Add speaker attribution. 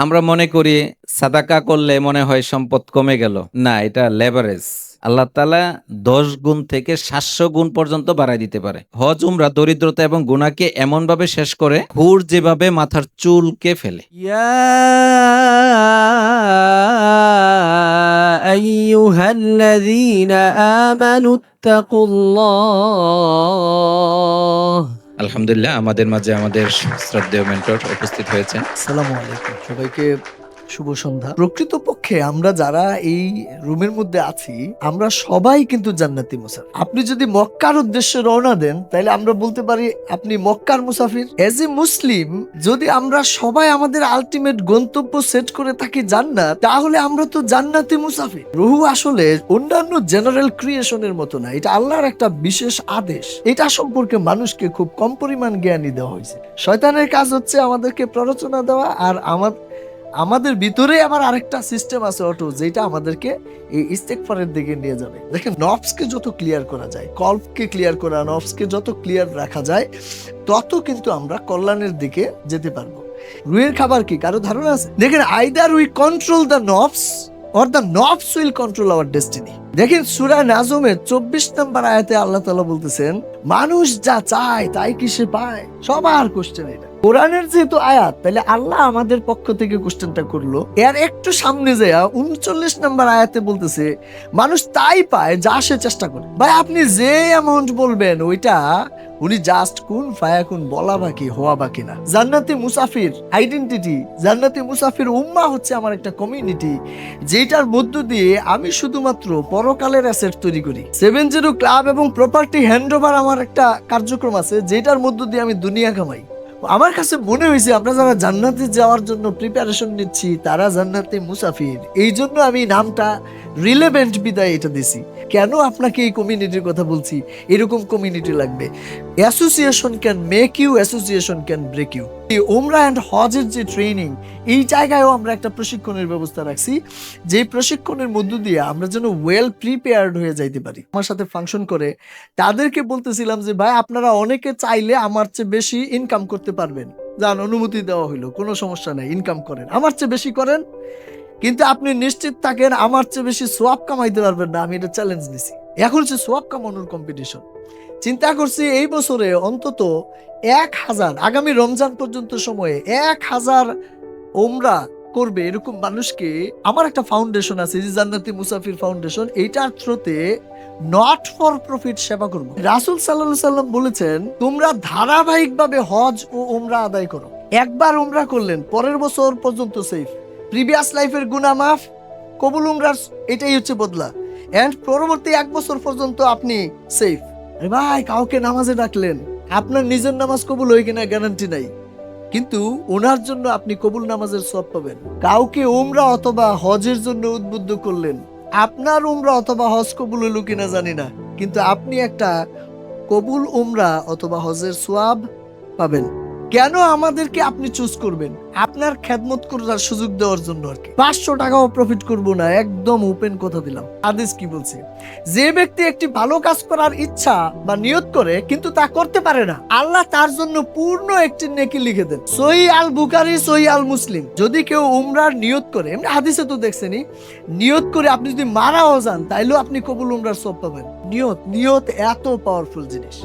Speaker 1: আমরা মনে করি সাদাকা করলে মনে হয় সম্পদ কমে গেল। না, এটা লেভারেজ। আল্লাহ তাআলা ১০ গুণ থেকে ৭০০ গুণ পর্যন্ত বাড়ায় দিতে পারে। হজ উমরা দরিদ্রতা এবং গুনাহকে এমনভাবে শেষ করে হুর যেভাবে মাথার চুলকে ফেলে।
Speaker 2: يا أيها الذين آمنوا اتقوا الله
Speaker 1: আলহামদুলিল্লাহ, আমাদের মাঝে আমাদের শ্রদ্ধেয় মেন্টর উপস্থিত হয়েছেন।
Speaker 3: আসসালামু আলাইকুম সবাইকে, শুভ সন্ধ্যা। প্রকৃতপক্ষে আমরা যারা এই রুমের মধ্যে আছি, আমরা সবাই কিন্তু জান্নাতি মুসাফির। আপনি যদি মক্কার উদ্দেশ্যে রওনা দেন, তাহলে আমরা বলতে পারি আপনি মক্কার মুসাফির। এজ এ মুসলিম, যদি আমরা সবাই আমাদের আলটিমেট গন্তব্য সেট করে থাকি জান্নাত, তাহলে আমরা তো জান্নাতি মুসাফির। রুহু আসলে অন্যান্য জেনারেল ক্রিয়েশনের মতো না, এটা আল্লাহর একটা বিশেষ আদেশ। এটা সম্পর্কে মানুষকে খুব কম পরিমাণ জ্ঞানী দেওয়া হয়েছে। শয়তানের কাজ হচ্ছে আমাদেরকে প্ররোচনা দেওয়া, আর আমাদের ভিতরে আবার আরেকটা সিস্টেম আছে অটো, যেটা আমাদেরকে এই ইস্তেগফারের দিকে নিয়ে যাবে। দেখেন, নফসকে যত ক্লিয়ার করা যায়, কলবকে ক্লিয়ার করা, নফসকে যত ক্লিয়ার রাখা যায়, তত কিন্তু আমরা কল্যাণের দিকে যেতে পারবো। রুহের খাবার কি কারো ধারণা আছে? দেখেন, আইদার উই কন্ট্রোল দ্য নফস or the nafs will control our destiny. দেখেন, সূরা নাজমের 24 নম্বর আয়াতে আল্লাহ তাআলা বলতেছেন, মানুষ যা চায় তাই কি সে পায়? সবার কোশ্চেন এটা। কোরআনের যেহেতু আয়াত, তাহলে আল্লাহ আমাদের পক্ষ থেকে কোশ্চেনটা করলো। এর একটু সামনে যায় 39 নম্বর আয়াতে বলতেছে, মানুষ তাই পায় যা সে চেষ্টা করে। ভাই, আপনি যে অ্যামাউন্ট বলবেন ওইটা উনি জাস্ট কুন ফায়াকুন বলা বাকি হওয়া বাকি না। জান্নাতি মুসাফির আইডেন্টিটি, জান্নাতি মুসাফির উম্মাহ হচ্ছে আমার একটা কমিউনিটি, যেটার মধ্য দিয়ে আমি শুধুমাত্র পরকালের অ্যাসেট তৈরি করি। 70 ক্লাব এবং প্রপার্টি হ্যান্ডওভার আমার একটা কার্যক্রম আছে, যেটার মধ্য দিয়ে আমি দুনিয়া কামাই। আমার কাছে মনে হয়েছে আমরা যারা জান্নাতে যাওয়ার জন্য প্রিপারেশন নিচ্ছি, তারা জান্নাতে মুসাফির। এই জন্য আমি নামটা রিলেভেন্ট বিদায় এটা দিছি। কেন আপনাকে এই কমিউনিটির কথা বলছি? এরকম কমিউনিটি লাগবে। Association can make you, association can break you. উমরা অ্যান্ড হজের যে ট্রেনিং, এই জায়গায়ও আমরা একটা প্রশিক্ষণের ব্যবস্থা রাখছি, যে প্রশিক্ষণের মধ্য দিয়ে আমরা যেন ওয়েল প্রিপেয়ার্ড হয়ে যাইতে পারি। আমার সাথে ফাংশন করে তাদেরকে বলতেছিলাম যে ভাই, আপনারা অনেকে চাইলে আমার চেয়ে বেশি ইনকাম করতে পারবেন, যান অনুমতি দেওয়া হইলো, কোনো সমস্যা নাই, ইনকাম করেন, আমার চেয়ে বেশি করেন, কিন্তু আপনি নিশ্চিত থাকেন আমার চেয়ে বেশি সোয়াব কামাইতে পারবেন না। আমি এটা চ্যালেঞ্জ নিছি। এখন হচ্ছে সোয়াব কামানোর কম্পিটিশন। চিন্তা করছি এই বছরে অন্তত 1000, আগামী রমজান পর্যন্ত সময়ে 1000 ওমরা করবে এরকম মানুষকে আমার একটা ফাউন্ডেশন আছে, জান্নাতি মুসাফির ফাউন্ডেশন। এইটার থ্রুতে নট ফর প্রফিট সেবা করবো। রাসূল সাল্লাল্লাহু আলাইহি সাল্লাম বলেছেন, তোমরা ধারাবাহিকভাবে হজ ও ওমরা আদায় করো। একবার ওমরা করলেন, পরের বছর পর্যন্ত সেফ। প্রিভিয়াস লাইফের গুনাহ মাফ, কবুল উমরার এটাই হচ্ছে বদলা। এন্ড পরবর্তী 1 বছর পর্যন্ত আপনি সেফ। আরে ভাই, কাউকে নামাজে ডাকলেন, আপনার নিজের নামাজ কবুল হয় কিনা গ্যারান্টি নাই, কিন্তু ওনার জন্য আপনি কবুল নামাজের সওয়াব পাবেন। কাউকে উমরা অথবা হজের জন্য উদ্বুদ্ধ করলেন, আপনার উমরা অথবা হজ কবুল হলো কিনা জানি না, কিন্তু আপনি একটা কবুল উমরা অথবা হজের সওয়াব পাবেন। কেন আমাদেরকে আপনি চুজ করবেন? আপনার খেদমত করার সুযোগ দেওয়ার জন্য আর কি। 500 টাকাও প্রফিট করব না, একদম ওপেন কথা দিলাম। হাদিস কি বলছে? যে ব্যক্তি একটি ভালো কাজ করার ইচ্ছা বা নিয়ত করে কিন্তু তা করতে পারে না, আল্লাহ তার জন্য পূর্ণ একটি নেকি লিখে দেন। সহিহ আল বুখারী, সহিহ আল মুসলিম। যদি কেউ উমরার নিয়ত করে, এমনি হাদিসে তো দেখছেনই, নিয়ত করে আপনি যদি মারাও যান, তাইলেও আপনি কবুল উমরার সওয়াব পাবেন। নিয়ত এত পাওয়ারফুল জিনিস।